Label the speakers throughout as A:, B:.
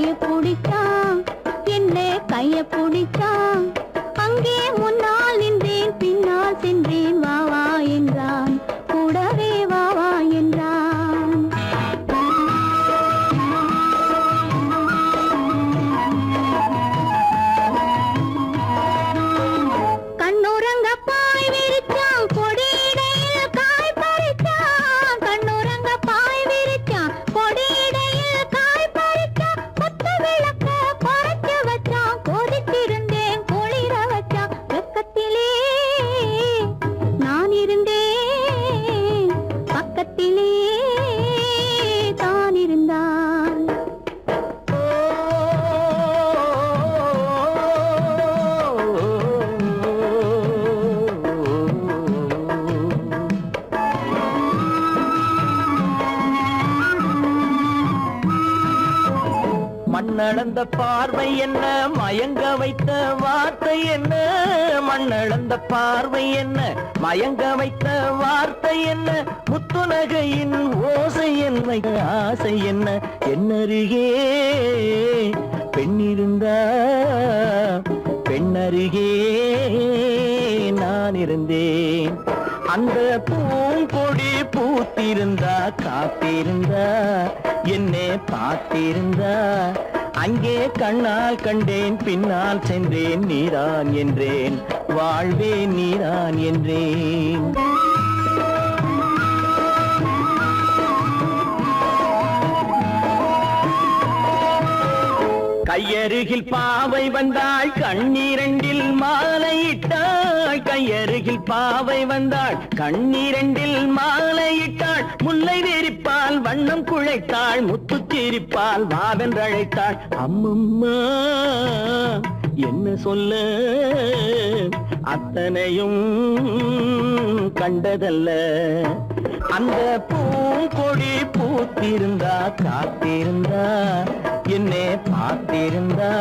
A: கைய பிடிச்சான், என்ன கைய பிடிச்சான். அங்கே முன்னால் நின்றேன், பின்னால் சென்றேன். வா வா என்றான், கூடவே வா வா என்றான். கண்ணுறங்க பாய் விரிச்சான், கொடியிடையில் காய் பறிச்சான். கண்ணுறங்க பாய் விரிச்சான், கொடியிடையில் காய் பறிச்சான். கொத்த விளக்க குறைச்சு வச்சான், கொதிச்சிருந்தேன் குளிர வச்சான். வெக்கத்திலே நான் இருந்தேன், பக்கத்திலே தான் இருந்தான்.
B: மண்ணளந்த பார்வை என்ன, மயங்க வைத்த வார்த்தை என்ன? மண்ணளந்த பார்வை என்ன, மயங்க வைத்த வார்த்தை என்ன? முத்துநகையின் ஓசை என்ன, ஆசை என்ன? என்னருகே பெண்ணிருந்தா, பெண்ணருகே நான் இருந்தேன். அந்த பூங்கொடி பூத்திருந்தா, காத்திருந்தா, என்னை பார்த்திருந்தா. அங்கே கண்ணால் கண்டேன், பின்னால் சென்றேன். நீரான் என்றேன், வாழ்வே நீரான் என்றேன். கையருகில் பாவை வந்தாள், கண்ணீரண்டில் மாலையிட்டாள். கையருகில் பாவை வந்தாள், கண்ணீரண்டில் மாலையிட்டாள். முல்லை வெறிப்பால் வண்ணம் குழைத்தாள், முத்து சிரிப்பால் வாவென்றழைத்தாள். அம்மம்மா என்ன சொல்ல, அத்தனையும் கண்டதல்ல. அந்த பூங்கொடி பூத்திருந்தா, காத்திருந்தா, என்னை பார்த்திருந்தா.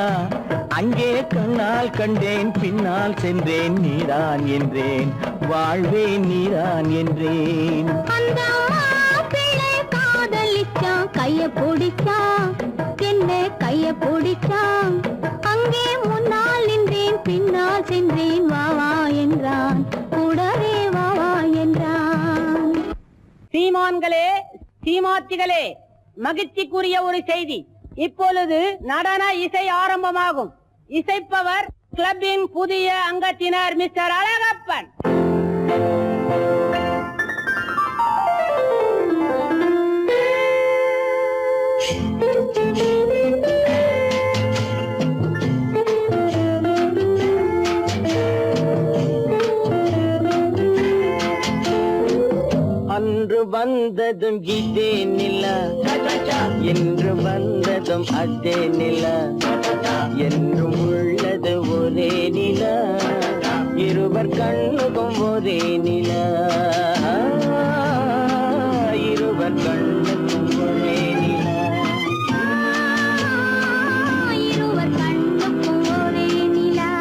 B: அங்கே கண்ணால் கண்டேன், பின்னால் சென்றேன். நீரான் என்றேன், வாழ்வே நீரான் என்றேன்.
A: அந்த மாப்பிள்ளை காதலிச்சான், கைய பிடிச்சான், என்ன கைய பிடிச்சான். அங்கே முன்னால் நின்றேன், பின்னால் சென்றேன். வா வா என்றான், கூடவே வா வா என்றான்.
C: சீமான்களே, சீமாத்திகளே, மகிழ்ச்சிக்குரிய ஒரு செய்தி. இப்பொழுது நடன இசை ஆரம்பமாகும். இசைப்பவர் கிளப்பின் புதிய அங்கத்தினர் மிஸ்டர் அழகப்பன்.
B: அன்று வந்ததும் இதே நிலா, என்று வந்ததும் அதே நிலா. என்றும் உள்ளது ஒரே நிலா, இருவர் கண்ணுக்கும் ஒரே நிலா. இருவர் கண்ணுக்கும் ஒரே நிலா,
A: இருவர் கண்ணுக்கும் ஒரே நிலா.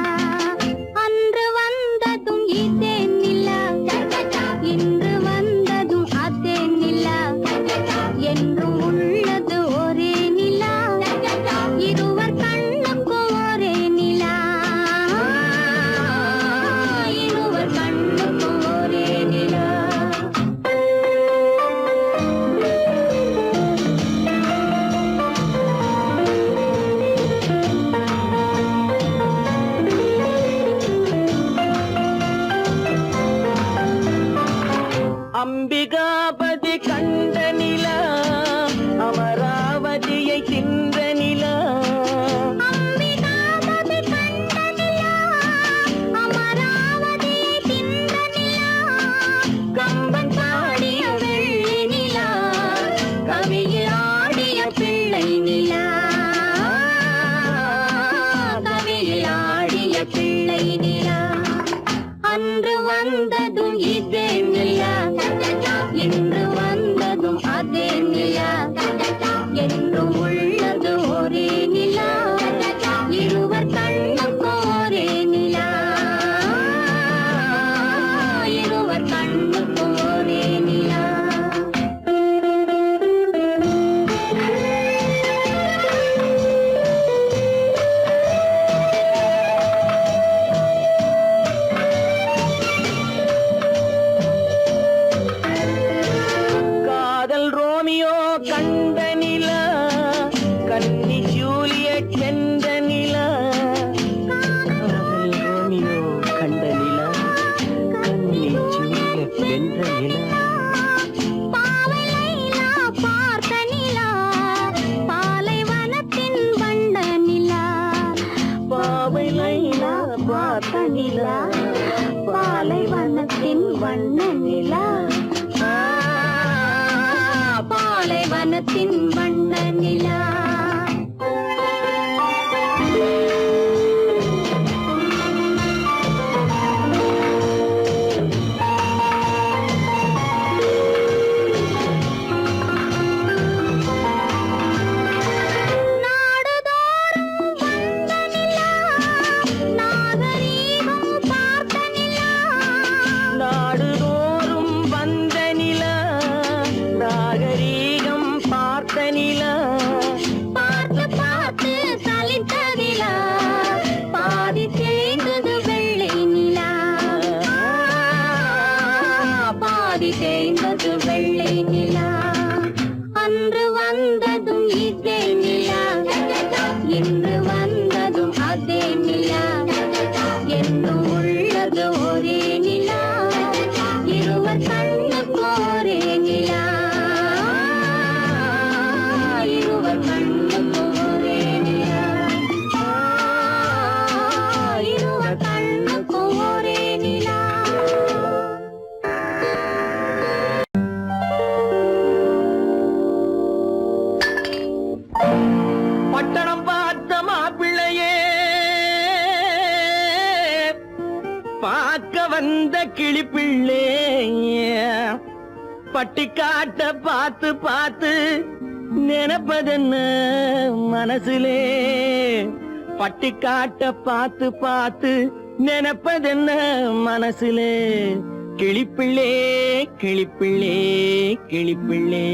A: அன்று வந்ததும் இதே நிலா, இன்று வந்ததும் அதே நிலா. என்றும் உள்ளது ஒரே நிலா, இருவர் கண்ணுக்கும் ஒரே நிலா. இருவர் கண்ணுக்கும் ஒரே நிலா.
B: ஜூலியட் வென்ற நிலா காதல் ரோமியோ கண்ட நிலா கண்ணி ஜூலியட் வென்ற நிலா
A: பாவை லைலா பார்த்த நிலா பாலைவனத்தின் வண்ண நிலா
B: பாவை லைலா பார்த்த நிலா
A: பாலைவனத்தின் வண்ண நிலா பாலைவனத்தின் வண்ண நிலா
B: நாடுதோறும் வந்த நிலா நாகரீகம் பார்த்த நிலா
A: பார்த்து பார்த்து சலித்ததிலா பாதி தேய்ந்தது வெள்ளை நிலா பாதி தேய்ந்தது வெள்ளை நிலா அன்று வந்ததும் இதே நிலா இன்று வந்ததும் அதே நிலா என்னும் உள்ளது ஒரே நிலா இருவர் கண்ணுக்கு ஒரே நிலா இருவர் கண்ணுக்கு ஒரே நிலா இருவர் கண்ணுக்கு ஒரே நிலா
B: பட்டணம் பார்த்த மாப்பிள்ளையே பார்க்க வந்த கிளிப்பிள்ளே பட்டிக்காட்ட பார்த்து பார்த்து நினைப்பதென்ன மனசுலே பட்டிக்காட்ட பார்த்து பார்த்து நினைப்பதென்ன மனசுலே கிளிப்பிள்ளே கிளிப்பிள்ளே கிளிப்பிள்ளே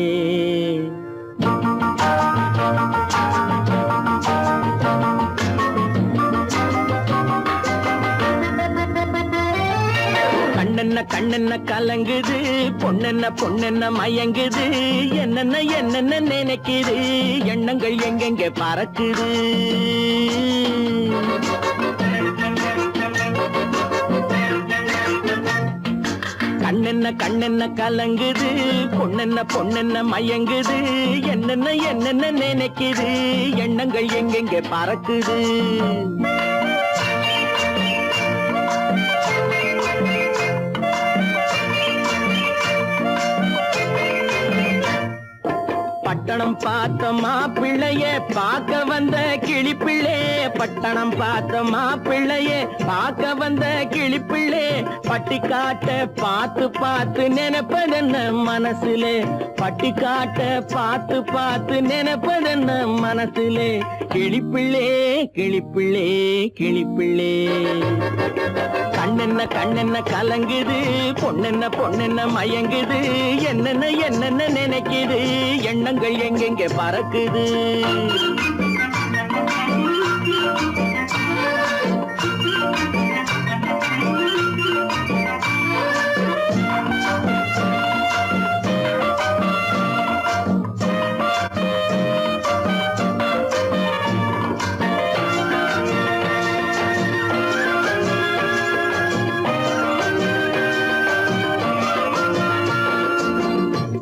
B: கண்ணென்ன கண்ணென்ன கலங்குது பொண்ணென்ன பொண்ணென்ன மயங்குது என்னென்ன என்னென்ன நினைக்குது எண்ணங்கள் எங்கெங்க பறக்குது கண்ணென்ன கண்ணென்ன கலங்குது பொண்ணென்ன பொண்ணென்ன மயங்குது என்னென்ன என்னென்ன நினைக்குது எண்ணங்கள் எங்கெங்க பறக்குது பட்டணம் பார்த்த மாப்பிள்ளைய பார்க்க வந்த கிளிப்பிள்ளே பட்டணம் பார்த்த மாப்பிள்ளைய பார்க்க வந்த கிளிப்பிள்ளே பட்டிக்காட்ட பார்த்து பார்த்து நினைப்பதென்ன மனசுலே பட்டிக்காட்ட பார்த்து பார்த்து நினைப்பதென்ன மனசுலே கிளிப்பிள்ளே கிளிப்பிள்ளே கிளிப்பிள்ளே கண்ணென்ன கண்ணென்ன கலங்குது பொண்ணென்ன பொண்ணென்ன மயங்குது என்னென்ன என்னென்ன நினைக்குது எண்ணங்கள் எங்கெங்க பறக்குது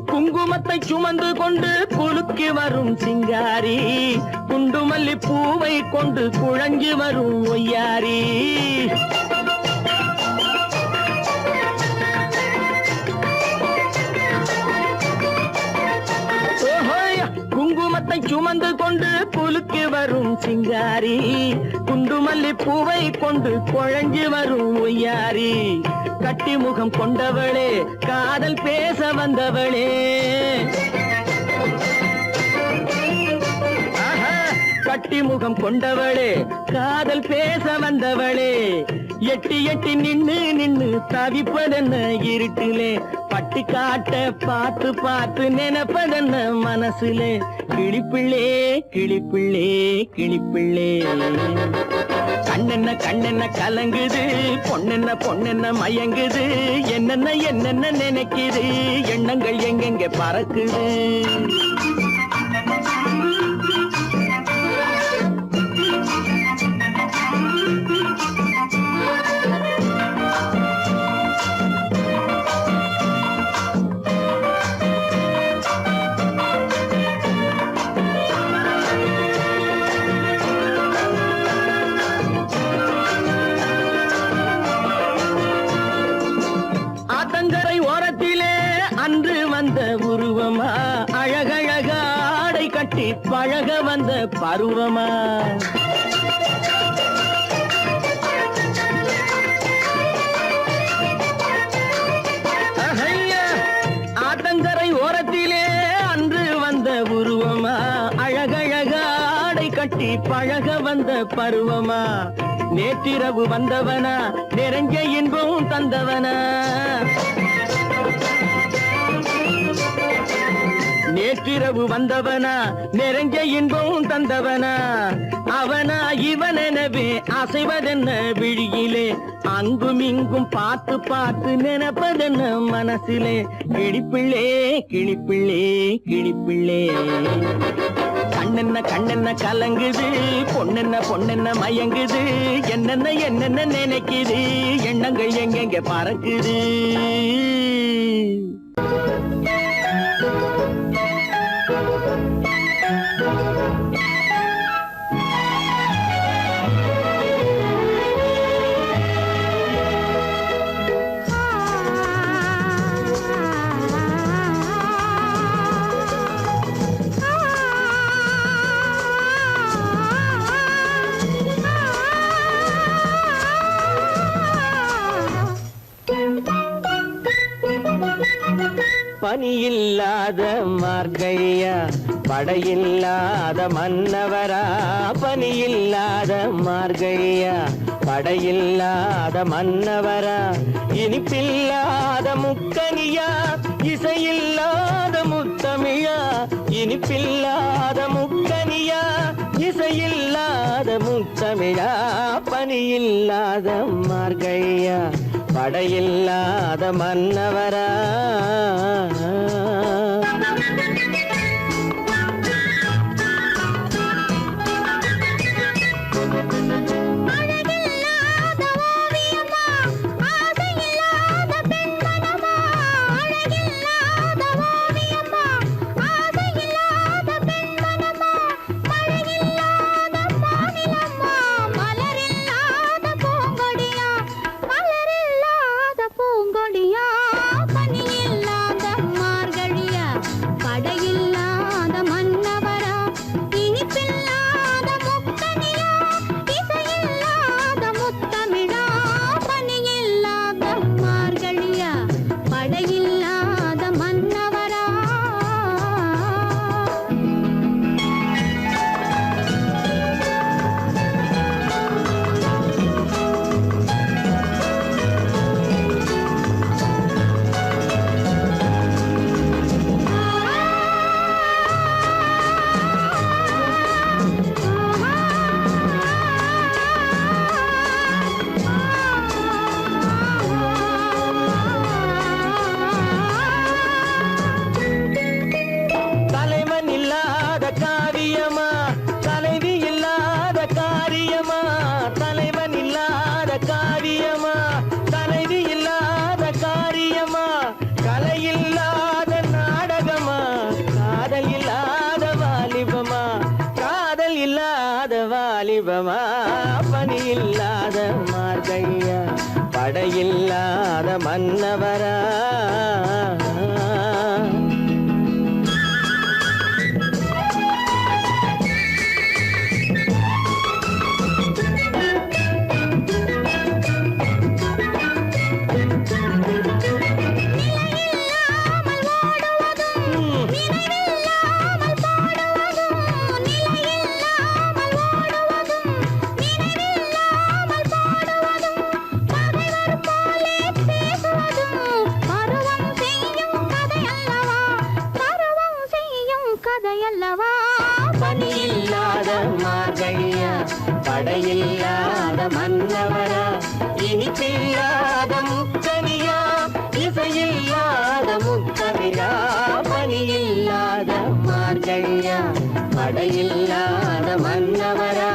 B: குங்குமத்தை சுமந்து கொண்டு குலுக்கி வரும் சிங்காரி குண்டுமல்லி பூவை கொண்டு குழஞ்சி வரும் ஒய்யாரி குங்குமத்தை சுமந்து கொண்டு குலுக்கி வரும் சிங்காரி குண்டுமல்லி பூவை கொண்டு குழஞ்சி வரும் ஒய்யாரி கட்டி முகம் கொண்டவளே காதல் பேச வந்தவளே கட்டி முகம் கொண்டவளே காதல் பேச வந்தவளே எட்டி எட்டி நின்னு நின்னு தவிப்பதென்ன இருட்டிலே பட்டி காட்ட பார்த்து பார்த்து நினைப்பதென்ன மனசுலே கிளிப்பிள்ளே கிளிப்பிள்ளே கிளிப்பிள்ளே கண்ணென்ன கண்ணென்ன கலங்குது பொண்ணென்ன பொண்ணென்ன மயங்குது என்னென்ன என்னென்ன நினைக்குது எண்ணங்கள் எங்கெங்க பறக்குது பருவமா ஆத்தங்கரை ஓரத்திலே அன்று வந்த உருவமா அழகழகாடை கட்டி பழக வந்த பருவமா நேற்றிரவு வந்தவனா நிறைஞ்ச இன்பம் தந்தவனா நேற்றிரவு வந்தவனா நிறைஞ்ச இன்பம் தந்தவனா அவனா இவனெனவே அசைவதென்ன விழியிலே அங்கும் இங்கும் பார்த்து பார்த்து நினைப்பதென்ன மனசிலே கிளிப்பிள்ளே கிளிப்பிள்ளே கிளிப்பிள்ளே கண்ணென்ன கண்ணென்ன கலங்குது பொண்ணென்ன பொண்ணென்ன மயங்குது என்னென்ன என்னென்ன நினைக்குது எண்ணங்கள் எங்கெங்க பறக்குது பனியில்லாத மார்கழியா படையில்லாத மன்னவரா பனியில்லாத மார்கழியா படையில்லாத மன்னவரா இனிப்பில்லாத முக்கனியா இசையில்லாத முத்தமிழா இனிப்பில்லாத முக்கனியா இசையில்லாத முத்தமிழா பனியில்லாத மார்கழியா படையில்லாத மன்னவரா பனியில்லாத மார்கழியா படையில்லாத மன்னவரா பனியில்லாத மார்கழியா படையில்லாத மன்னவரா இனிப்பில்லாத முக்கனியா இசையில்லாத முத்தமிழா பனியில்லாத மார்கழியா படையில்லாத மன்னவரா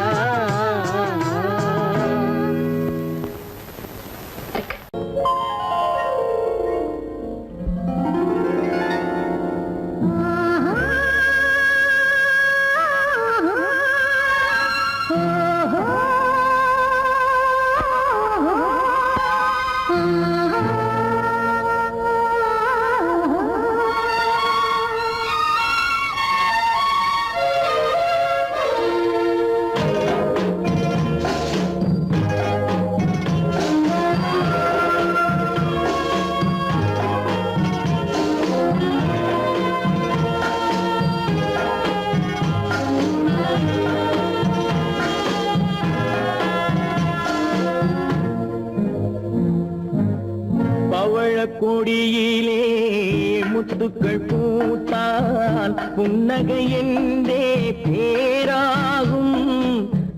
B: முத்துக்கள் பூத்தால் புன்னகை என்றே பேராகும்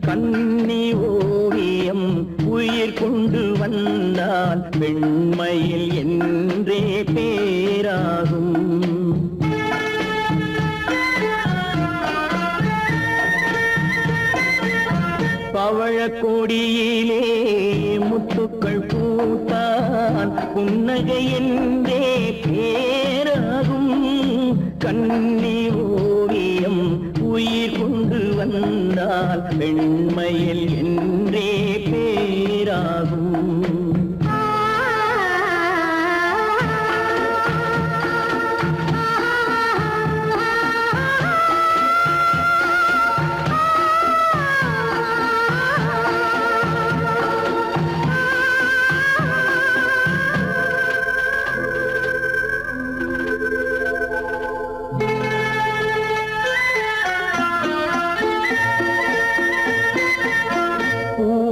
B: கண்ணி ஓவியம் உயிர் கொண்டு வந்தால் வெண்மையில் என்றே பேராகும் பவழக் கொடியிலே முத்துக்கள் பூத்தான் புன்னகை என்றே பேராகும் கண்ணி ஓவியம் உயிர் கொண்டு வந்தால் வெண்மையில் என்றே பேராகும்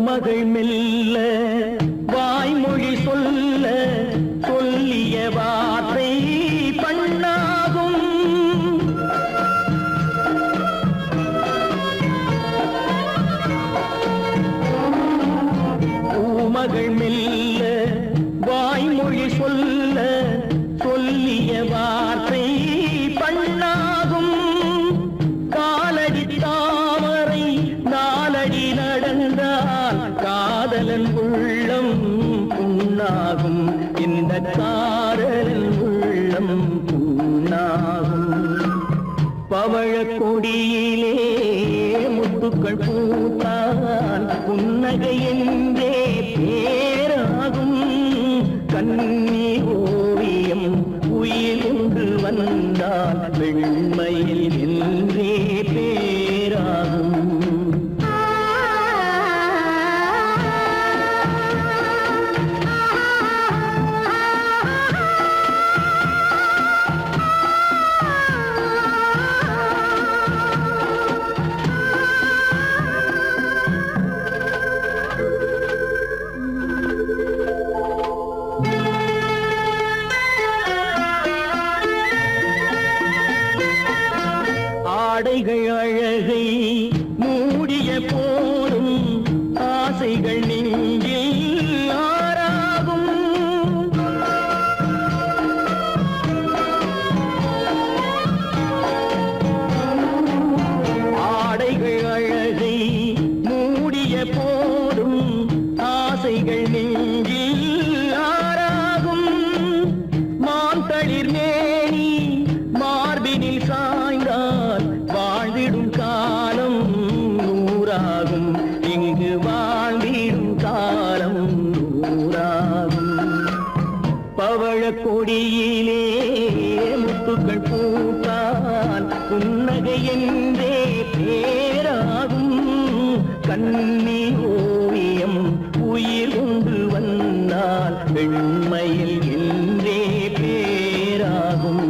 B: மகள் மெல்ல வாய்மொழி சொல்ல சொல்லிய வார்த்தை பண்ணாகும் பூமகள் மெல்ல வாய்மொழி சொல்ல சொல்லிய வார்த்தை பண்ணாகும் காலடி தாமரை நாலடி நடந்தால் காதலன் உள்ளம் புண்ணாகும் இந்த காதலன் உள்ளம் புண்ணாகும் பவழக் கொடியிலே முத்துக்கள் பூத்தால் புன்னகை என்றே பேராகும் கண்ணி ஓவியம் உயிர் கொண்டு வந்தால் வெண்மையில் என்றே பேராகும் ஆடைகள் அழகை மூடிய போதும் ஆசைகள் நெஞ்சில் ஆறாகும் ஆடைகள் அழகை மூடிய போதும் ஆசைகள் நெஞ்சில் ஆறாகும் மான் தளிர் மேனி மார்பினில் சாய்ந்தால் வாழ்ந்திடும் காலம் நூறாகும் இங்கு வாழ்ந்திடும் காலம் நூறாகும் பவழக் கொடியிலே முத்துக்கள் பூத்தால் புன்னகை என்றே பேராகும் கண்ணி ஓவியம் உயிர் கொண்டு வந்தால் வெண்மையில் என்றே பேராகும்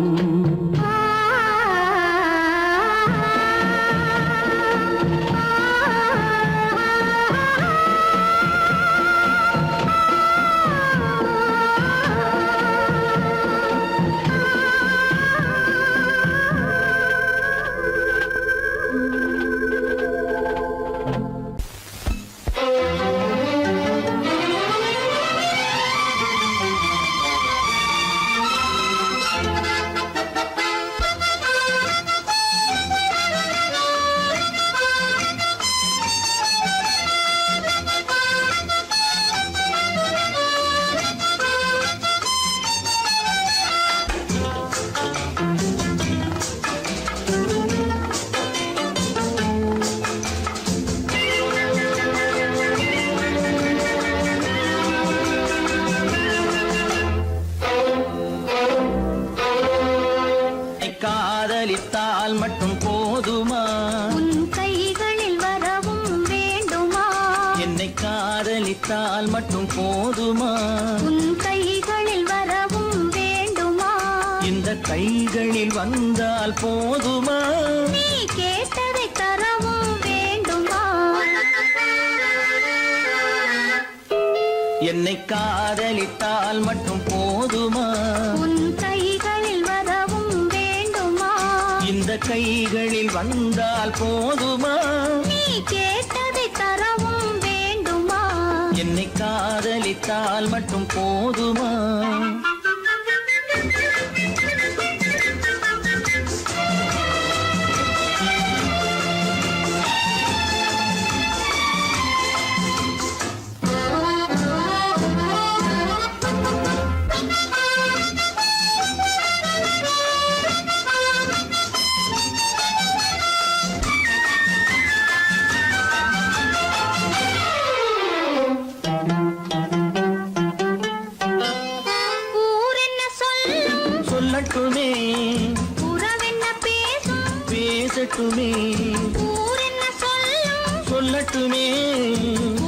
B: காதலித்தால் மட்டும் போதுமா
A: உன் கைகளில் வரவும் வேண்டுமா
B: என்னை காதலித்தால் மட்டும் போதுமா
A: உன் கைகளில் வரவும் வேண்டுமா
B: இந்த கைகளில் வந்தால் போதுமா
A: நீ கேட்டதை தரவும் வேண்டுமா
B: என்னை காதலித்தால் மட்டும் போதுமா
A: உன் கைகளில் வரவும்
B: கைகளில் வந்தால் போதுமா?
A: நீ கேட்டதை தரவும் வேண்டுமா?
B: என்னை காதலித்தால் மட்டும் போதுமா? சொல்லட்டுமே
A: உறவென்ன பேசும்
B: பேசட்டுமே,
A: ஊரென்ன சொல்லும்
B: சொல்லட்டுமே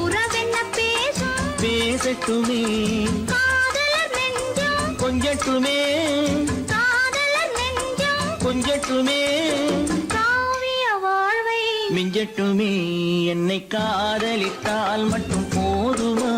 A: உறவென்ன பேசும்
B: பேசட்டுமே,
A: காதலர் நெஞ்சம்
B: கொஞ்சட்டுமே
A: காதலர் நெஞ்சம்
B: கொஞ்சட்டுமே,
A: காவிய வாழ்வை
B: மிஞ்சட்டுமே. என்னை காதலித்தால் மட்டும் போதுமா?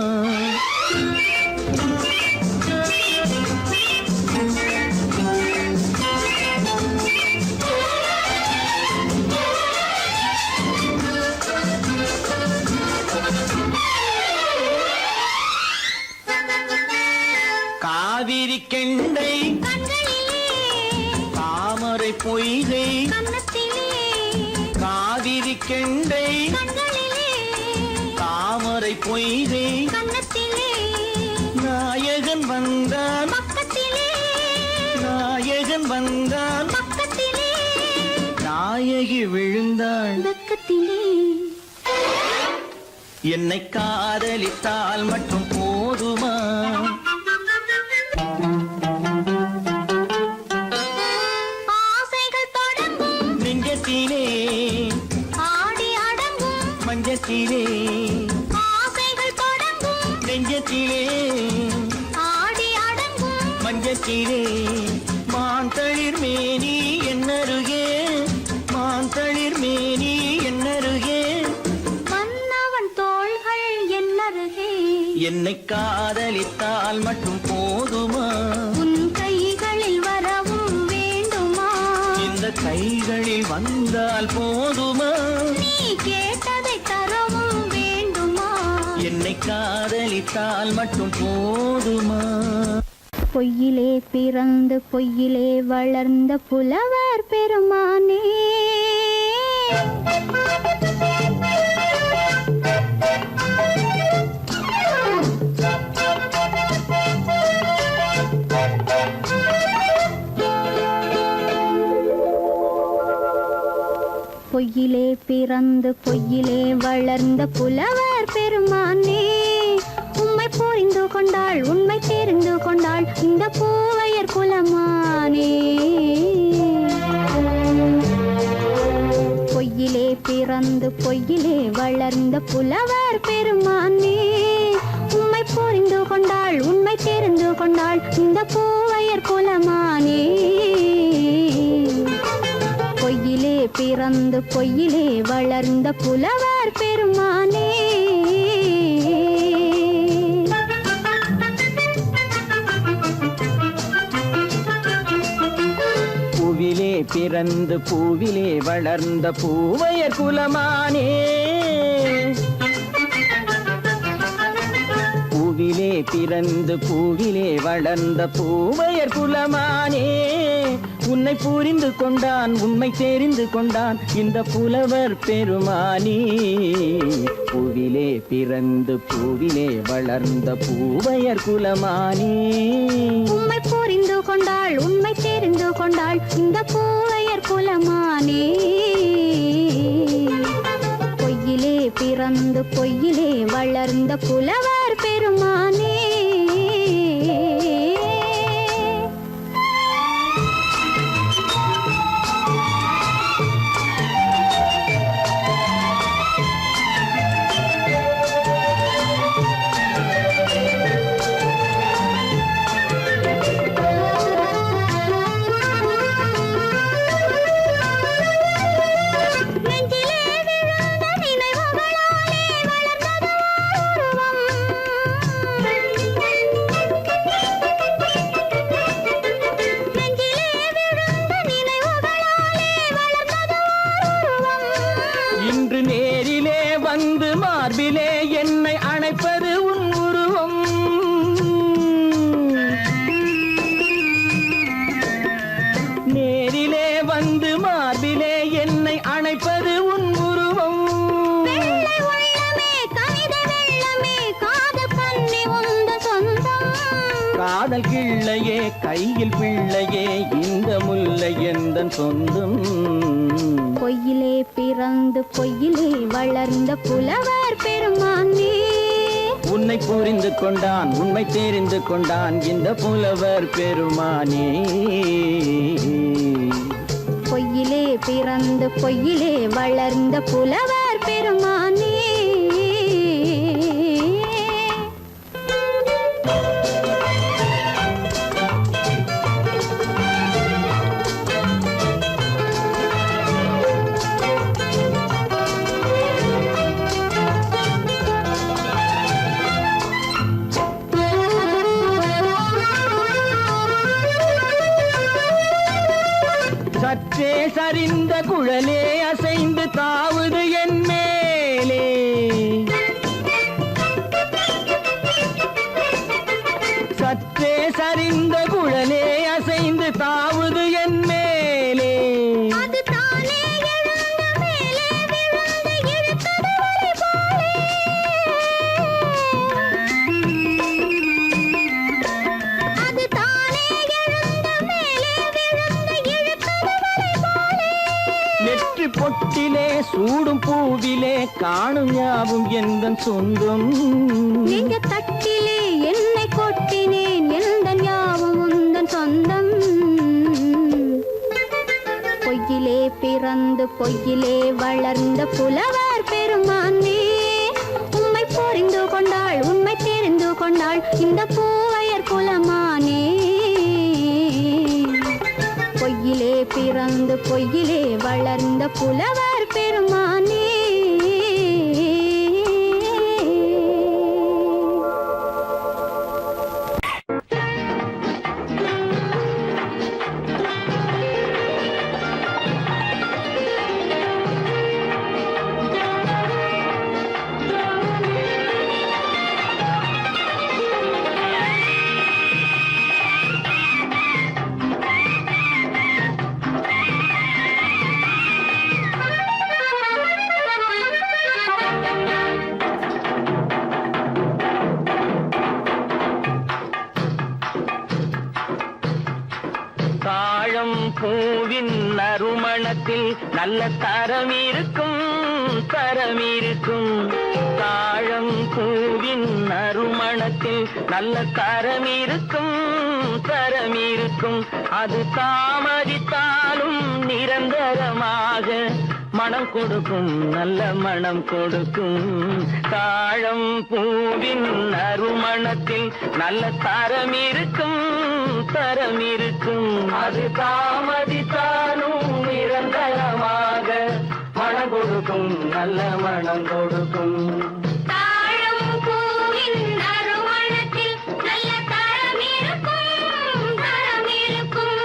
B: காவிரி கெண்டை
A: கண்களிலே
B: தாமரை பொய்கை
A: கன்னத்திலே
B: காவிரி கெண்டை
A: கண்களிலே
B: தாமரை பொய்கை
A: கன்னத்திலே
B: நாயகன் வந்தான்
A: பக்கத்திலே
B: நாயகன் வந்தான்
A: பக்கத்திலே
B: நாயகி விழுந்தாள்
A: பக்கத்திலே
B: என்னை காதலித்தால் மட்டும் போதுமா?
A: ஆசைகள் தொடங்கும்
B: நெஞ்சத்திலே
A: ஆடி அடங்கும்
B: மஞ்சத்திலே
A: ஆசைகள் தொடங்கும்
B: நெஞ்சத்திலே
A: ஆடி அடங்கும்
B: மஞ்சத்திலே மாந்தளிர் மேனி என்னருகே மாந்தளிர் மேனி என்னருகே
A: மன்னவன் தோள்கள் என்னருகே
B: என்னை காதலித்தால் மட்டும் போதுமா?
A: உன் கைகளில் வரவும் வேண்டுமா?
B: இந்த கைகளில் வந்தால் போதுமா?
A: நீ கேட்டதை தரவும் வேண்டுமா?
B: என்னை காதலித்தால் மட்டும் போதுமா?
A: பொய்யிலே பிறந்து பொய்யிலே வளர்ந்த புலவர் பெருமானே பொய்யிலே பிறந்து பொய்யிலே வளர்ந்த புலவர் பெருமானே உம்மை புரிந்து கொண்டாள் உண்மை தெரிந்து கொண்டாள் இந்த பூவையர் குலமானே பொய்யிலே பிறந்து பொய்யிலே வளர்ந்த புலவர் பெருமானே உம்மை புரிந்து கொண்டாள் உண்மை தெரிந்து கொண்டாள் இந்த பூவையர் குலமானே பொய்யிலே பிறந்து பொய்யிலே வளர்ந்த புலவர் பெருமானே
B: பூவிலே பிறந்து பூவிலே வளர்ந்த பூவையர் குலமானே பூவிலே பிறந்து பூவிலே வளர்ந்த பூவையர் குலமானே உன்னை புரிந்து கொண்டான் உண்மை தெரிந்து கொண்டான் இந்த புலவர் பெருமானே பூவிலே பிறந்து பூவிலே வளர்ந்த பூவையர் குலமானே
A: உம்மை புரிந்து கொண்டாள் உண்மை தெரிந்து கொண்டாள் இந்த பூவையர் குலமானே பொய்யிலே பிறந்து பொய்யிலே வளர்ந்த புலவர் பெருமானே நெஞ்சிலே விழுந்த நினைவுகளாலே வளர்ந்தது உருவம்
B: வந்து மார்பிலே என்னை அணைப்பது உன் உருவம். நேரிலே வந்து மார்பிலே என்னை அணைப்பது உன் உருவம்.
A: வெள்ளை உள்ளமே கவிதை வெள்ளமே காதல் கண்ணி உந்த சொந்தம்.
B: காதல் கிள்ளையே கையில் பிள்ளையே இந்த முல்லை எந்தன் சொந்தம்.
A: பொய்யிலே பிறந்து பொய்யிலே வளர்ந்த புலவர் பெருமானே.
B: உன்னை புரிந்து கொண்டான் உண்மை தெரிந்து கொண்டான் இந்த புலவர் பெருமானே.
A: பொய்யிலே பிறந்து பொய்யிலே வளர்ந்த புலவர் பெருமானே.
B: சற்றே சரிந்த குழலே அசைந்து தாவுது என் மேலே. சற்றே சரிந்த குழலே அசைந்து தாவுது என் மேலே.
A: அது தானே எழுந்த மேலே விழுந்து இழுத்தது வழி போலே. அது தானே எழுந்த மேலே விழுந்து இழுத்தது வழி போலே.
B: நெற்றி பொட்டிலே சூடும் பூவிலே காணும் யாவும் எந்தன் சொந்தம்.
A: நெஞ்ச தட்டிலே என்னை கொட்டினேன் எந்தன் யாவும் உந்தன் சொந்தம். பொய்யிலே பிறந்து பொய்யிலே வளர்ந்த புலவர் பெருமானே. உம்மை புரிந்து கொண்டாள் உண்மை தெரிந்து கொண்டாள் இந்த பூவையர் குலமானே. பொய்யிலே பிறந்து பொய்யிலே வளர்ந்த புலவர் பெருமானே.
B: தாழம் பூவின் நறுமணத்தில் நல்ல தரம் இருக்கும் தரம் இருக்கும். தாழம் பூவின் நறுமணத்தில் நல்ல தரம் இருக்கும் தரம் இருக்கும். அது தாமதித்தாலும் நிரந்தரமாக மனம் கொடுக்கும் நல்ல மனம் கொடுக்கும். தாழம் பூவின் நறுமணத்தில் நல்ல தரம் இருக்கும் தரம் இருக்கும். அது தாமதித்தாலும் நிரந்தரமாக மனம் கொடுக்கும் நல்ல மனம் கொடுக்கும்.
A: தாழம் பூவின் நறுமணத்தில் நல்ல தரம் இருக்கும் தரம் இருக்கும்.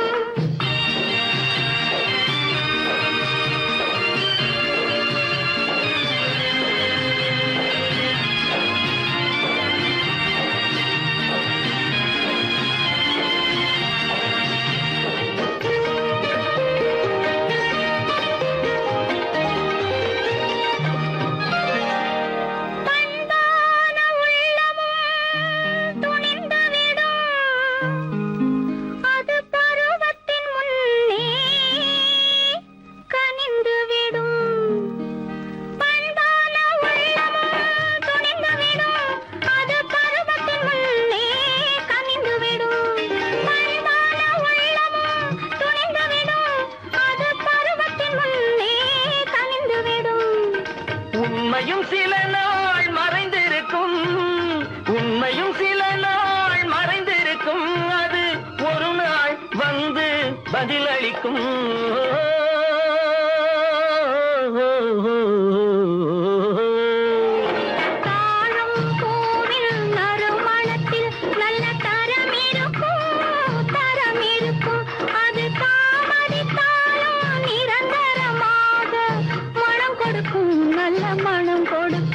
B: உண்மையும் சில நாள் மறைந்திருக்கும் உண்மையும் சில நாள் மறைந்திருக்கும். அது ஒரு நாள் வந்து பதிலளிக்கும்.
A: நல்ல மனம் கொடுக்கும்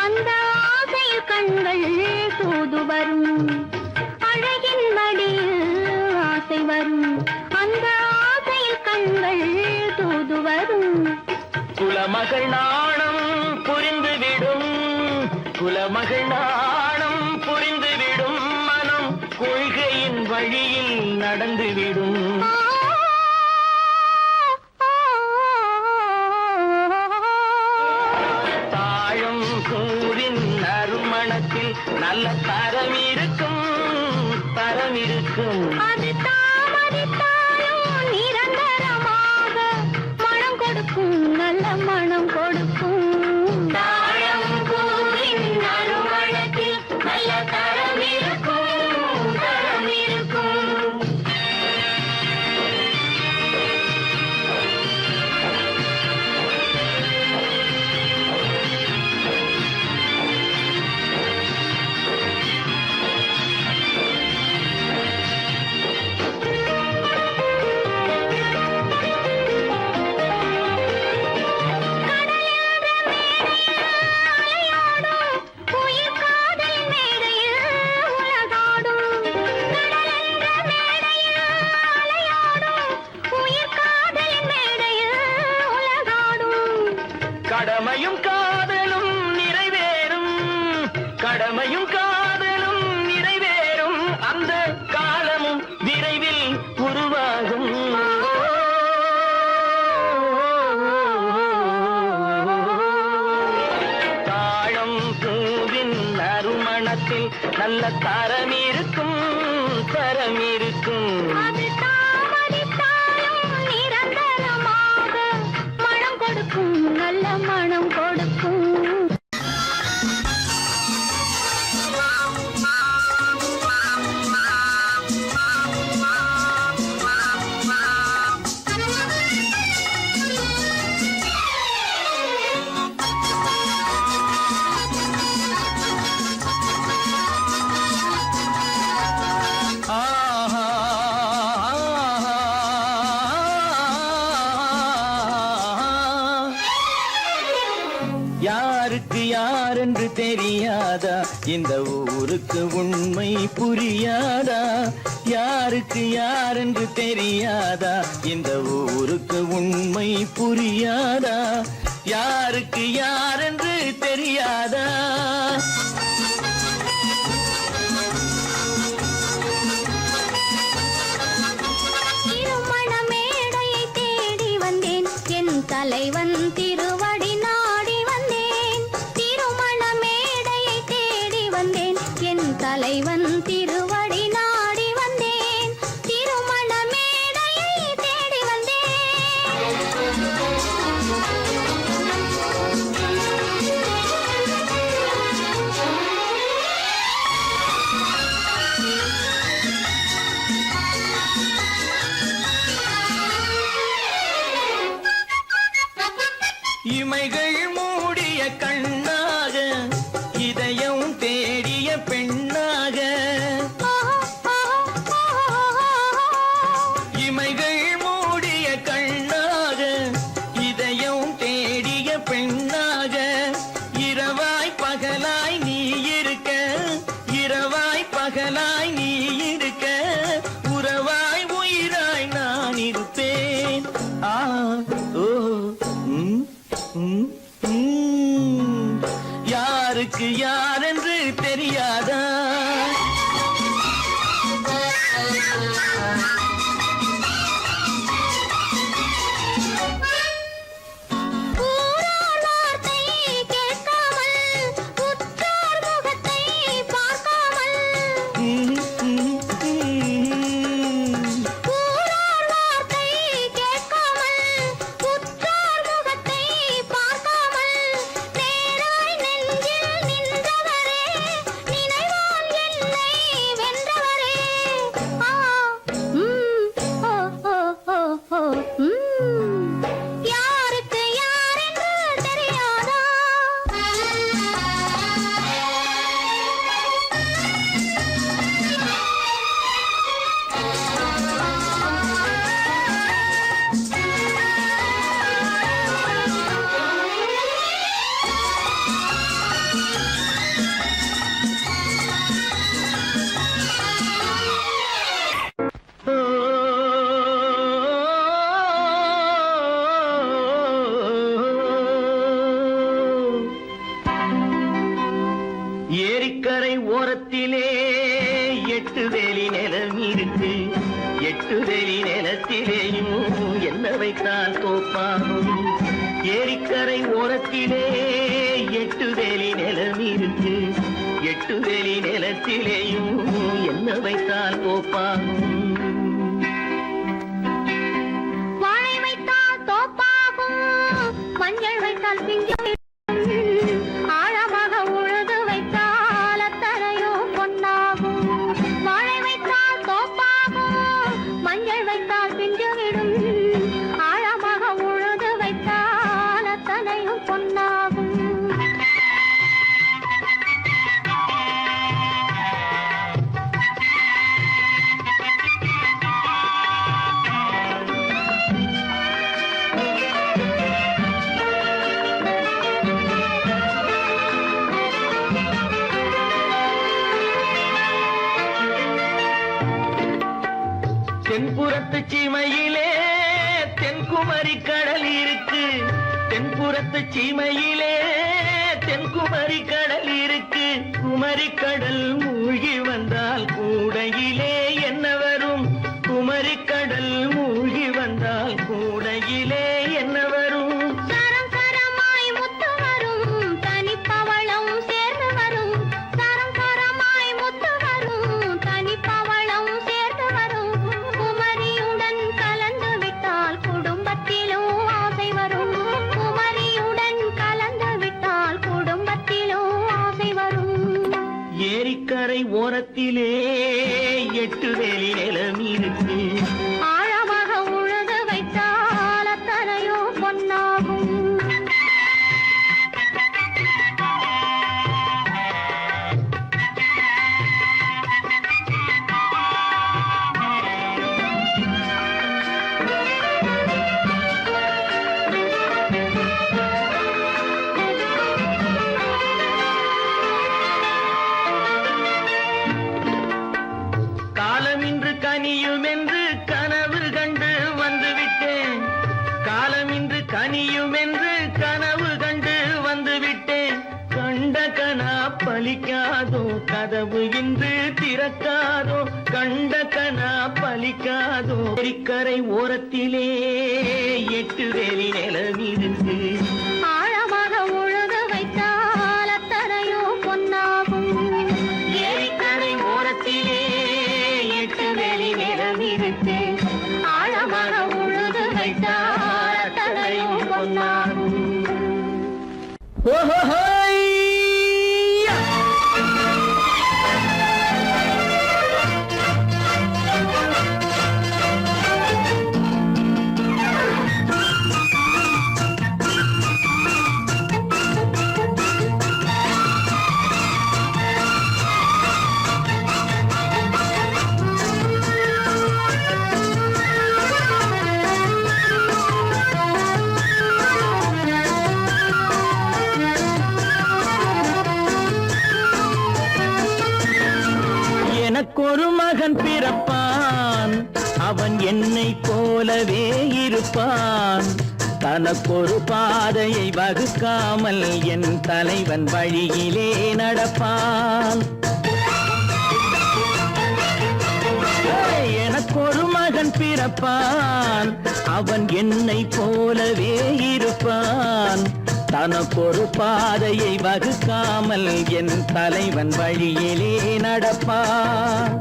A: அந்த ஆசையில் கண்கள் தூது வரும் அழகின் மடியில் ஆசை வரும் அந்த ஆசையில் கண்கள் தூது வரும்
B: குலமகள் நாணம் புரிந்துவிடும் குலமகள் நாணம் புரிந்துவிடும் மனம் கொள்கையின் வழியில் நடந்துவிடும் தாழம் பூவின் நறுமணத்தில் நல்ல தரம் இருக்கும் தரம் இருக்கும்
A: அது தாமதித்தாலும் நிரந்தரமாக மனம் கொடுக்கும் நல்ல மனம் கொடுக்கும் தாழம் பூவின் நறுமணத்தில் நல்ல தரம் இருக்கும் தரம் இருக்கும்
B: கடமையும் காதலும் நிறைவேறும் கடமையும் காதலும் நிறைவேறும் அந்த காலமும் விரைவில் உருவாகும் தாழம் பூவின் நறுமணத்தில் நல்ல தரம் இருக்கும் தரம் இருக்கும்
A: அது தாமதித்தாலும் நிரந்தரமாக மனம் கொடுக்கும் நல்ல மனம் கொடுக்கும்
B: யாருக்கு யாரென்று தெரியாதா இந்த ஊருக்கு உண்மை புரியாதா யாருக்கு யாரென்று தெரியாதா இந்த ஊருக்கு உண்மை புரியாதா யாருக்கு யாரென்று தெரியாதா
A: திருமண மேடையை தேடி வந்தேன் என் தலைவன் திருவடி நாடி வந்தேன் திருமண மேடையை தேடி வந்தேன் என் தலைவன் திருவடி நாடி வந்தேன் திருமண மேடையை தேடி
B: இமைகள் மூடிய கண்ணாக இதயம் தேடிய பெண்ணாக இமைகள் மூடிய கண்ணாக இதயம் தேடிய பெண்ணாக இரவாய் பகலாய் நீ இருக்க இரவாய் பகலாய் நீ இருக்க உறவாய் உயிராய் நான் இருப்பேன் ஆ ஓ யாருக்கு யாரென்று தெரியாதா
A: ஊரார் வார்த்தை கேட்காமல் உற்றார் முகத்தை பார்க்காமல் ஊரார் வார்த்தை கேட்காமல் உற்றார் முகத்தை பார்க்காமல் நேராய் நெஞ்சில் நின்றவரே நினைவாய்
B: ஓரத்திலே 8 வேலி நிலம் இருக்கு. 8 வேலி நிலத்திலேயும் என்ன வைத்தால் தோப்பாகும். ஏரிக்கரை ஓரத்திலே 8 வேலி நிலம் இருக்கு. 8 வேலி நிலத்திலேயும் என்ன வைத்தால் தோப்பாகும்.
A: வாழை வைத்தால் தோப்பாகும், மஞ்சள் வைத்தால் பிஞ்சு, ஆழமாக உழுது வைத்தால் அத்தனையோ பொன்னாகும். வாழை வைத்தால் தோப்பாகும், மஞ்சள் வைத்தால் பிஞ்சுவிடும், ஆழமாக உழுது வைத்தால் அத்தனையும் பொன்னாகும்.
B: தென்புறத்து சீமையிலே தென்குமரி கடல் இருக்கு. தென்புறத்து சீமையிலே தென்குமரி கடல் இருக்கு. குமரி கடல் மூழ்கி வந்தால் கூடையிலே என்ன வரும்? குமரி கடல் மூழ்கி வந்தால் கூடையிலே என்ன வரும்?
A: சரம் சரமாய் முத்து வரும், தனிப்பவளம் சேர்ந்து வரும். சரம் சரமாய் முத்து வரும், தனிப்பவளம் சேர்ந்து வரும். குமரியுடன் கலந்து விட்டால் குடும்பத்திலும் ஆசை வரும். குமரியுடன் கலந்து விட்டால் குடும்பத்திலும் ஆசை வரும்.
B: ஏரிக்கரை ஓரத்திலே 8 வேலி நிலம் இருக்கு.
A: ஆழமாக உழுது வைத்தால் அத்தனையோ பொன்னாகும்.
B: காலமின்று கனியும் என்று கனவு கண்டு வந்துவிட்டேன். காலமின்று கனியும் என்று கனவு கண்டு வந்துவிட்டேன். கண்ட கனா பலிக்காதோ, கதவு இன்று திறக்காதோ. கண்ட கனா பலிக்காதோ. ஏரிக்கரை ஓரத்திலே 8 வேலி நிலம் இருக்கு.
A: ஆழமாக உழுது வைத்தால் அத்தனையோ பொன்னாகும்.
B: ஏரிக்கரை ஓரத்திலே 8 வேலி நிலம் இருக்கு.
A: ஆழமாக உழுது வைத்தால் அத்தனையோ பொன்னாகும்.
B: எனக்கொரு மகன் பிறப்பான், அவன் என்னை போலவே இருப்பான். தனக்கொரு பாதையை வகுக்காமல் என் தலைவன் வழியிலே நடப்பான். எனக்கொரு மகன் பிறப்பான், அவன் என்னை போலவே இருப்பான். தனக்கொரு பாதையை வகுக்காமல் என் தலைவன் வழியிலே நடப்பான்.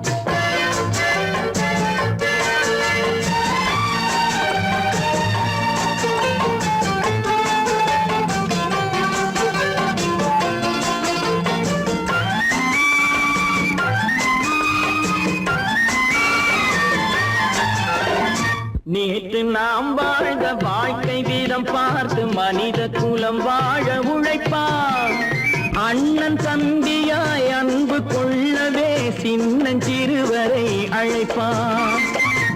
B: நேற்று நாம் வாழ்ந்த வாழ்க்கை வீதம் பார்த்து மனித குலம் வாழ உழைப்பான். அண்ணன் தம்பியாய் அன்பு கொள்ளவே சின்னஞ்சிறுவரை அழைப்பான்.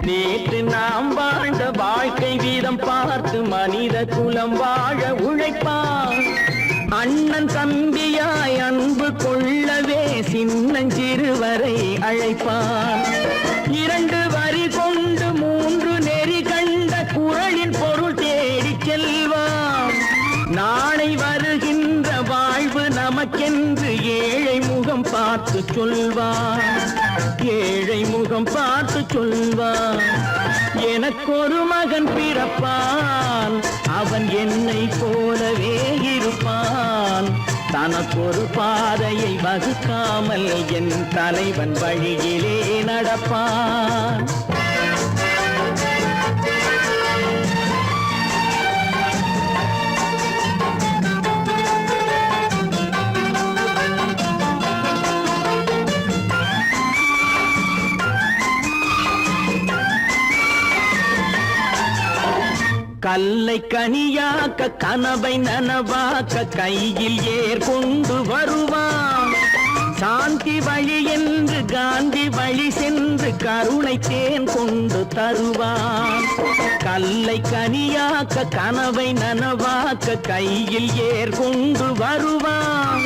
B: நேற்று நாம் வாழ்ந்த வாழ்க்கை வீதம் பார்த்து மனித குலம் வாழ உழைப்பான். அண்ணன் தம்பியாய் அன்பு கொள்ளவே சின்னஞ்சிறுவரை அழைப்பான். 2 வரி கொண்டு 3 நெறி கண்ட குறளின் பொருள் தேடிச் செல்வான். நாளை வருகின்ற வாழ்வு நமக்கென்று ஏழை முகம் முகம் பார்த்து சொல்வான், ஏழை முகம் பார்த்து சொல்வான். எனக்கொரு மகன் பிறப்பான், அவன் என்னை போலவே இருப்பான். தனக்கொரு பாதையை வகுக்காமல் என் தலைவன் வழியிலே நடப்பான். கல்லை கனியாக்க கனவை நனவாக்க கையில் ஏர் கொண்டு வருவான். சாந்தி வழி என்று காந்தி வழி சென்று கருணை தேன் கொண்டு தருவான். கல்லை கனியாக்க கனவை நனவாக்க கையில் ஏர் கொண்டு வருவான்.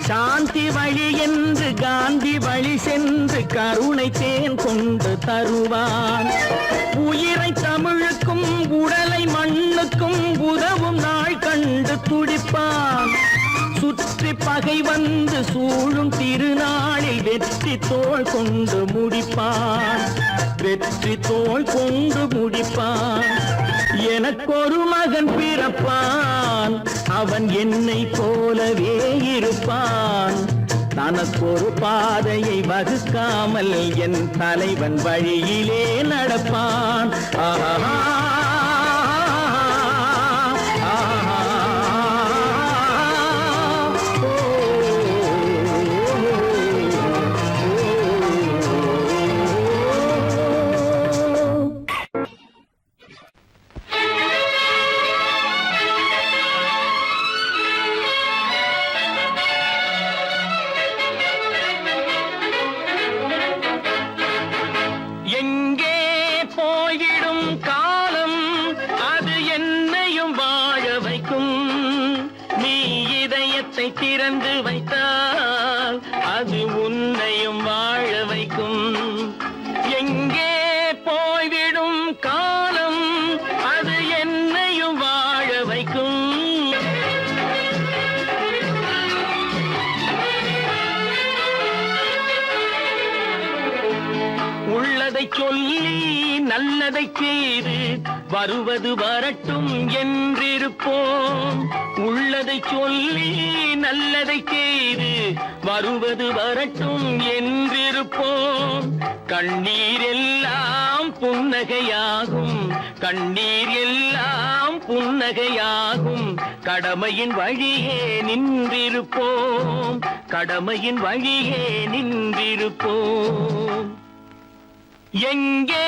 B: சாந்தி வழி என்று காந்தி வழி சென்று கருணை தேன் கொண்டு தருவான். உயிரை தமிழுக்கும் உடலை மண்ணுக்கும் உதவும் நாள் கண்டு துடிப்பான். சுற்றி பகை வந்து சூழும் திருநாளில் வெற்றி தோள் கொண்டு முடிப்பான். வெற்றி தோள் கொண்டு முடிப்பான். எனக்கொரு மகன் பிறப்பான், அவன் என்னை போலவே இருப்பான். தனக்கொரு பாதையை வகுக்காமல் என் தலைவன் வழியிலே நடப்பான். ஆஹா திறந்து வைத்தால் அது உன்னையும் வாழ வைக்கும். எங்கே போய்விடும் காலம், அது என்னையும் வாழ வைக்கும். உள்ளதை சொல்லி நல்லதை செய்து வருவது வரட்டும் என்றிருப்போம். உள்ளதை சொல்லி நல்லதை செய்து வருவது வரட்டும் என்றிருப்போம். கண்ணீர் எல்லாம் புன்னகையாகும், கண்ணீர் எல்லாம் புன்னகையாகும். கடமையின் வழியே நின்றிருப்போம், கடமையின் வழியே நின்றிருப்போம். எங்கே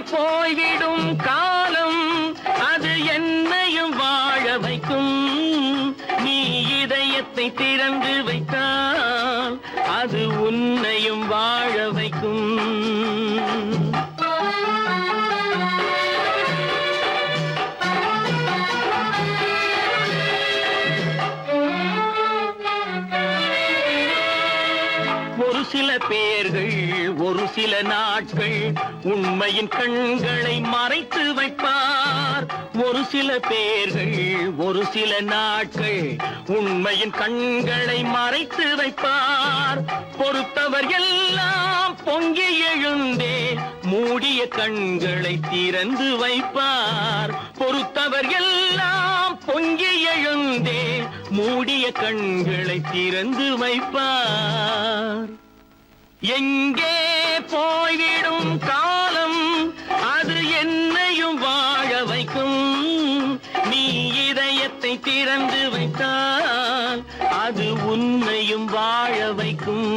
B: போய்விடும் காலம், அது என்னையும் வாழ வைக்கும். நீ இதயத்தை திறந்து வைத்தால் அது உன்னையும் வாழ வைக்கும். ஒரு சில பேர்கள் ஒரு சில நாட்கள் உண்மையின் கண்களை மறைத்து வைப்பார். ஒரு சில பேர்கள் ஒரு சில நாட்கள் உண்மையின் கண்களை மறைத்து வைப்பார். பொறுத்தவர் எல்லாம் பொங்கி எழுந்தே மூடிய கண்களை திறந்து வைப்பார். பொறுத்தவர் எல்லாம் பொங்கி எழுந்தே மூடிய கண்களை திறந்து வைப்பார். எங்கே போய்விடும் காலம், அது என்னையும் வாழ வைக்கும். நீ இதயத்தை திறந்து வைத்தால் அது உன்னையும் வாழ வைக்கும்.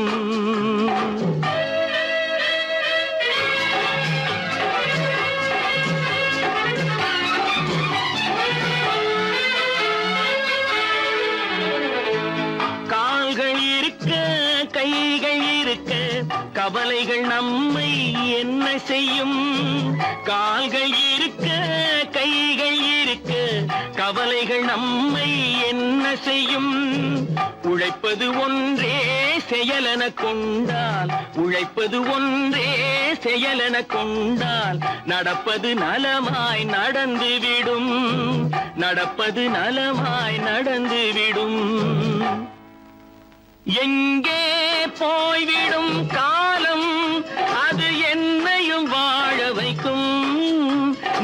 B: கால்கள் இருக்க கைகள் இருக்க கவலைகள் நம்மை என்ன செய்யும். கால்கள் இருக்க கைகள் இருக்க கவலைகள் நம்மை என்ன செய்யும். உழைப்பது ஒன்றே செயலென கொண்டால், உழைப்பது ஒன்றே செயலென கொண்டால் நடப்பது நலமாய் நடந்துவிடும், நடப்பது நலமாய் நடந்துவிடும். எங்கே போய்விடும் காலம் அது என்னையும் வாழ வைக்கும்.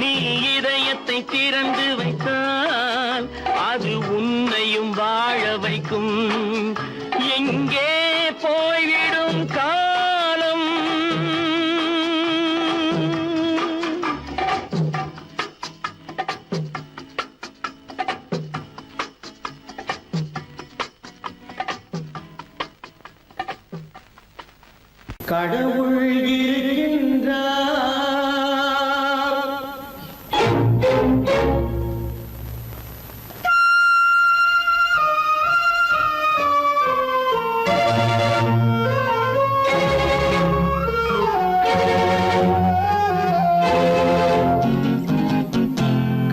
B: நீ இதயத்தை திறந்து வைத்தால் அது உன்னையும் வாழ வைக்கும். எங்கே போய்விடும் காலம். கடவுள் இருக்கின்றார்.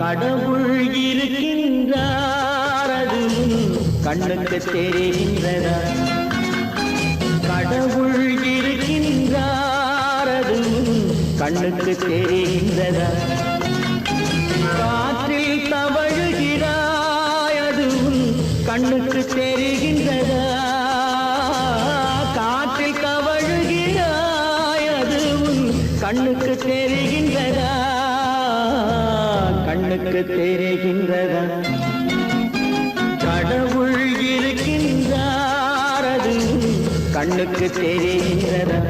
B: கடவுள் இருக்கின்றார், அது கண்ணுக்கு தெரிகின்றதா? கடவுள் இருக்கின்றார், அது கண்ணுக்கு தெரிகின்றதா? காற்றில் தவழுகிறாய், அது கண்ணுக்கு தெரிகின்றதா? காற்றில் தவழுகிறாய், அது கண்ணுக்கு தெரிகின்றதா? கண்ணுக்கு தெரிகின்றதா? கடவுள் இருக்கின்றார், அது கண்ணுக்கு தெரிகின்றதா?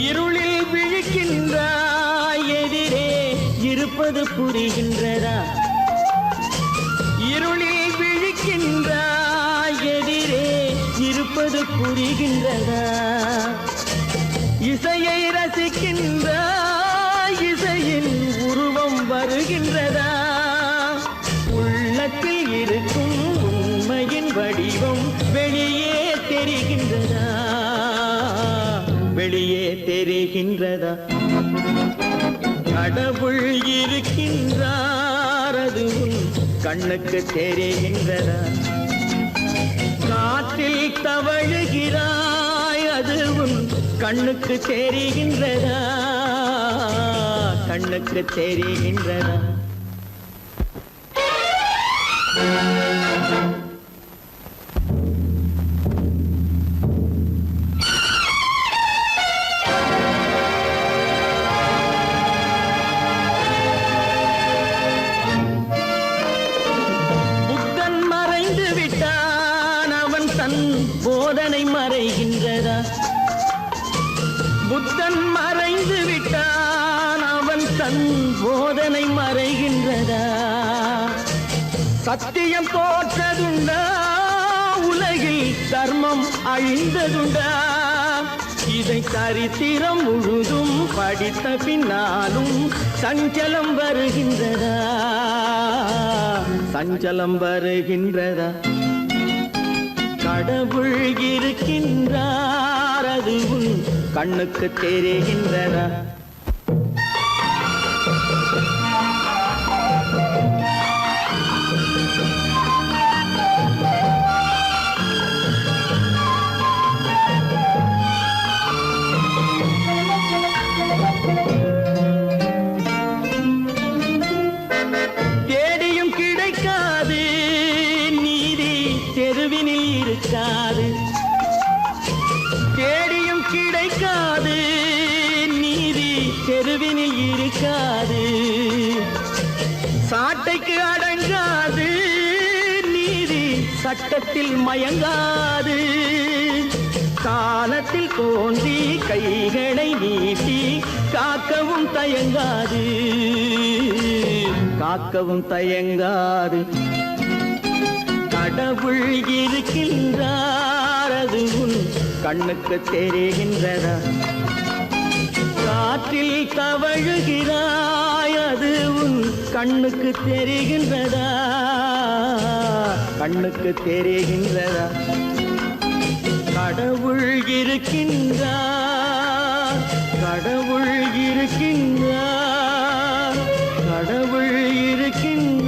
B: இருளில் விழிக்கின்றாய், எதிரே இருப்பது புரிகின்றதா? இருளில் விழிக்கின்றாய், எதிரே இருப்பது புரிகின்றதா? இசையை ரசிக்கின்றாய், இசையின் உருவம் வருகின்றதா? உள்ளத்தில் இருக்கும் உண்மையின் வடிவம் வெளியே தெரிகின்றதா? வெளியே தெரிகின்றதா? கடவுள் இருக்கின்றார், அது கண்ணுக்கு தெரிகின்றதா? காற்றில் தவழுகிறாய், அது கண்ணுக்கு தெரிகின்றதா? கண்ணுக்கு தெரிகின்றதா? புத்தன் மறைந்து விட்டான், அவன் தன் போதனை மறைகின்றதா? புத்தன் மறைந்து விட்டான், அவன் தன் போதனை மறைகின்றதா? சத்தியம் தோற்றதுண்டா? உலகில் தர்மம் அழிந்ததுண்டா? இதை சரித்திரம் முழுதும் படித்த பின்னாலும் சஞ்சலம் வருகின்றதா? சஞ்சலம் வருகின்றதா? கடவுள் இருக்கின்றார், அது கண்ணுக்கு தெரிகின்றதா? தேடியும் கிடைக்காது நீதி, தெருவினில் இருக்காது. தேடியும் கிடைக்காது நீதி, தெருவினில் இருக்காது. சாட்டைக்கு அடங்காது நீதி, சட்டத்தில் மயங்காது. காலத்தில் தோன்றி கைகளை நீட்டி காக்கவும் தயங்காது. காக்கவும் தயங்காது. கடவுள் இருக்கின்றார், அது கண்ணுக்கு தெரிகின்றதா? காற்றில் தவழுகிறாய், அது கண்ணுக்கு தெரிகின்றதா? கண்ணுக்கு தெரிகின்றதா? கடவுள் இருக்கின்றார், கடவுள் இருக்கின்றார், கடவுள் இருக்கின்றார்.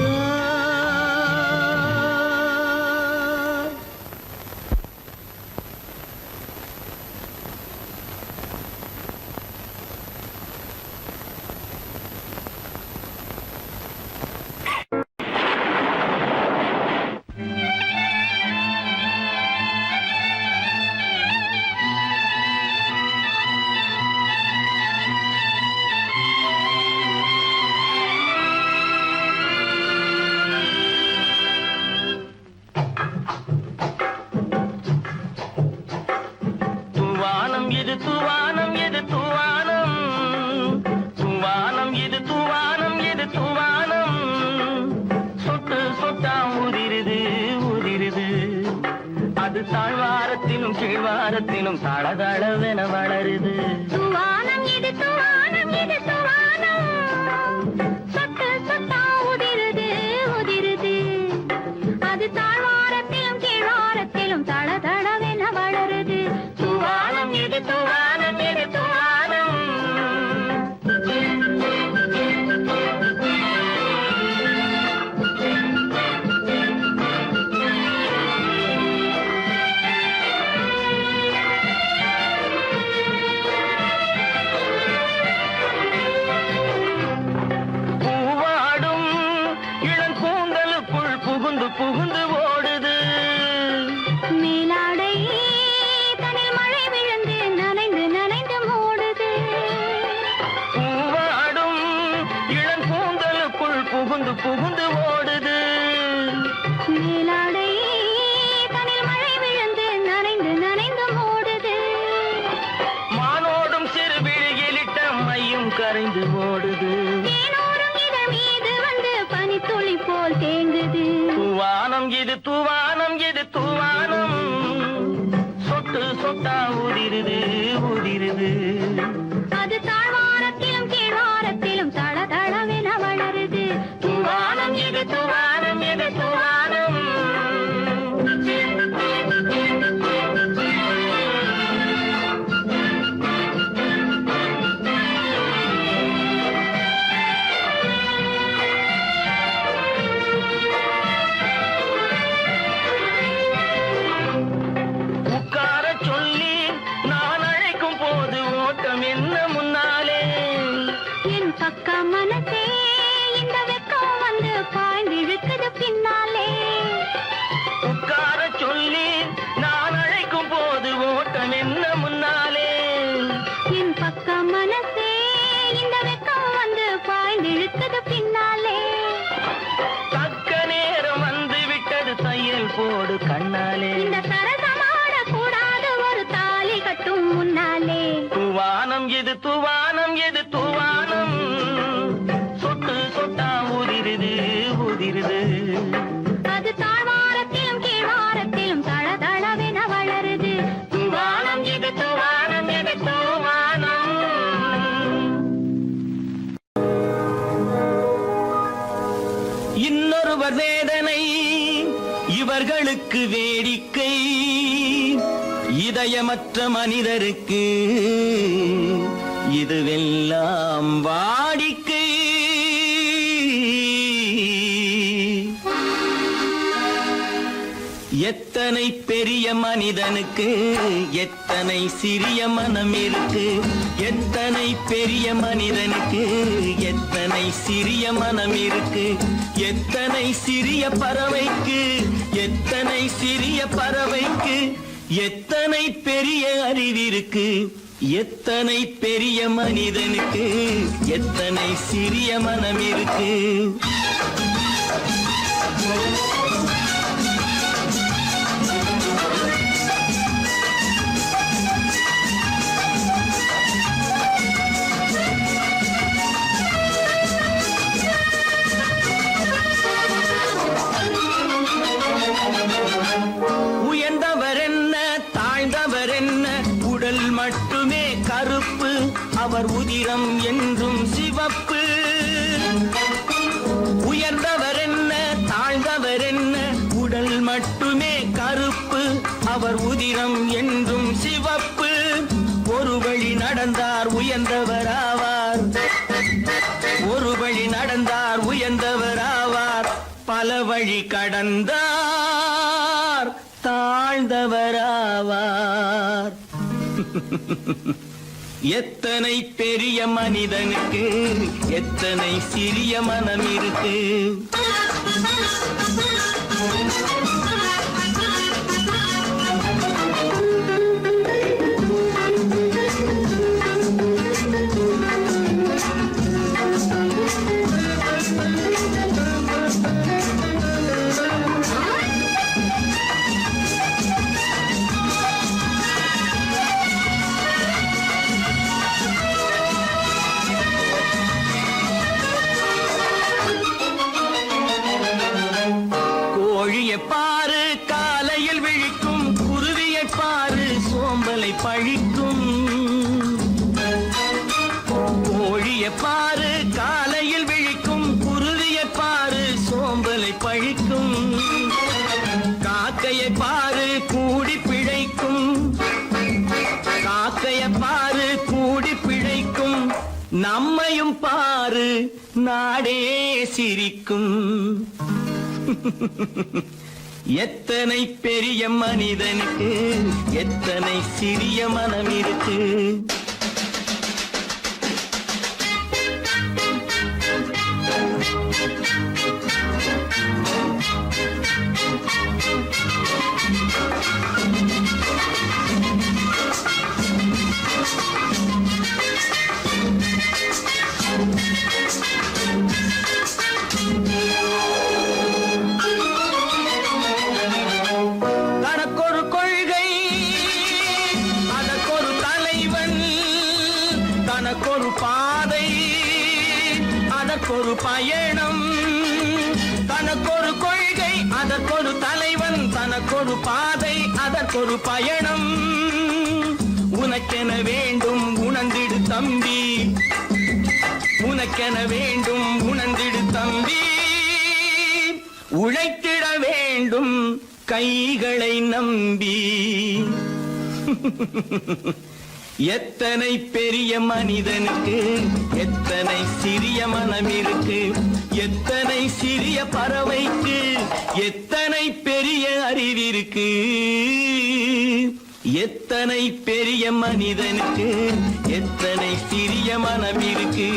B: அது தாழ்வாரத்திலும் கீழ்வாரத்திலும் தளதளவென வளருது.
A: துவானம் இது துவானம் இது துவானம் சொட்டு சொட்டா உதிருது உதிருது. அது தாழ்வாரத்திலும் கீழ்வாரத்திலும் தளதளவென வளருது.
B: துவானம் இது துவானம் இது துவானம். பூவாடும் இளங்கூந்தலுக்குள் புகுந்து புகுந்து ஓடுது.
A: மேலாடை தனில் மழை விழுந்து நனைந்து நனைந்து மூடுது.
B: பூவாடும் இளங்கூந்தலுக்குள் புகுந்து புகுந்து ஓடுது.
A: மேலாடை தனில் மழை விழுந்து நனைந்து நனைந்து மூடுது.
B: மானோடும் சிறு விழியிலிட்ட மையும் கரைந்து ஓடுது.
A: தேனோரும் இதழ் மீது வந்து பனித்துளி போல் தேங்குது.
B: தூவானம் இது தூவானம் இது தூவானம் சொட்டு சொட்டா உதிருது உதிருது.
A: அது தாழ்வாரத்திலும் கீழ்வாரத்திலும் தளதளவென வளருது.
B: தூவானம் இது தூவானம் இது தூவானம். உட்கார சொல்லி நான் அழைக்கும் போது ஓட்டம் என்ன முன்னாலே.
A: என் பக்கம் மனசே இந்த வெக்கம் வந்து பாய்ந்திழுக்குது பின்னாலே.
B: உட்கார சொல்லி நான் அழைக்கும் போது ஓட்டம் என்ன முன்னாலே.
A: என் பக்கம் மனசே இந்த வெக்கம் வந்து பாய்ந்திழுக்குது பின்னாலே.
B: தக்க நேரம் வந்து விட்டது தையல் போடு கண்ணாலே.
A: இந்த சரசமாட கூடாது ஒரு தாலி கட்டும் முன்னாலே.
B: தூவானம் இது தூவானம் இது தூவானம் சொட்டு சொட்டா உதிருது உதிருது.
A: அது தாழ்வாரத்திலும் கீழ்வாரத்திலும் தளதளவென வளருது.
B: தூவானம் இது தூவானம் இது தூவானம். இன்னொருவர் வேதனை இவர்களுக்கு வேடிக்கை. இதயமற்ற மனிதருக்கு இதுவெல்லாம் வாடிக்கை. எத்தனை பெரிய மனிதனுக்கு எத்தனை சிறிய மனம் இருக்கு. எத்தனை பெரிய மனிதனுக்கு எத்தனை சிறிய மனம் இருக்கு. எத்தனை சிறிய பறவைக்கு எத்தனை சிறிய பறவைக்கு எத்தனை பெரிய அறிவிருக்கு. எத்தனை பெரிய மனிதனுக்கு எத்தனை சிறிய மனம் இருக்கு. உயர்ந்தவர் என்ன தாழ்ந்தவர் என்ன உடல் மட்டுமே கருப்பு அவர் உதிரம் என்றும் சிவப்பு. உயர்ந்தவர் என்ன தாழ்ந்தவர் என்ன உடல் மட்டுமே கருப்பு அவர் உதிரம் என்றும் சிவப்பு. ஒரு வழி நடந்தார் உயர்ந்தவர் ஆவார். ஒரு வழி நடந்தார் உயர்ந்தவர் ஆவார். பல வழி கடந்தார் தாழ்ந்தவராவார். எத்தனை பெரிய மனிதனுக்கு எத்தனை சிறிய மனம் இருக்கு. பாரு காலையில் விழிக்கும் பழிக்கும். கோழியை பாரு காலையில் விழிக்கும், குருவியை பாரு சோம்பலை பழிக்கும். காக்கையை பாரு கூடி பிழைக்கும், காக்கையை பாரு கூடி பிழைக்கும். நம்மையும் பாரு நாடே சிரிக்கும். எத்தனை பெரிய மனிதனுக்கு எத்தனை சிறிய மனம் இருக்கு. தனக்கொரு கொள்கை அதற்கொரு தலைவன், தனக்கொரு பாதை அதற்கொரு பயணம். தனக்கொரு கொள்கை அதற்கொரு தலைவன், தனக்கொரு பாதை அதற்கொரு பயணம். உனக்கென வேண்டும் உணர்ந்திடு தம்பி, உனக்கென வேண்டும் உணர்ந்திடு தம்பி. உழைத்திட வேண்டும் கைகளை நம்பி. எத்தனை பெரிய மனிதனுக்கு எத்தனை சிறிய மனம் இருக்கு. எத்தனை சிறிய பறவைக்கு எத்தனை பெரிய அறிவிருக்கு. எத்தனை பெரிய மனிதனுக்கு எத்தனை சிறிய மனம் இருக்கு.